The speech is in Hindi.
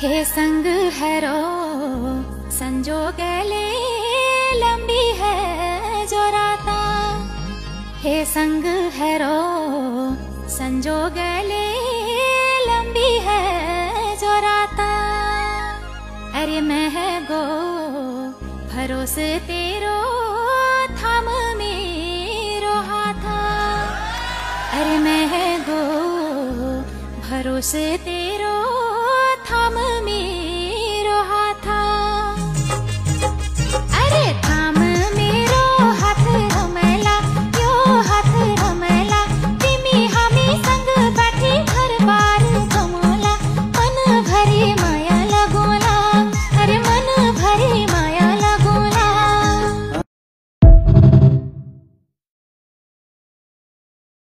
हे संग है रो संजोग ले लंबी है जो राता। हे संग है रो संजोग ले लंबी है जो राता। अरे मैं है गो भरोसे तेरो थाम मेरो हाथा। अरे मैं है गो भरोसे तेरो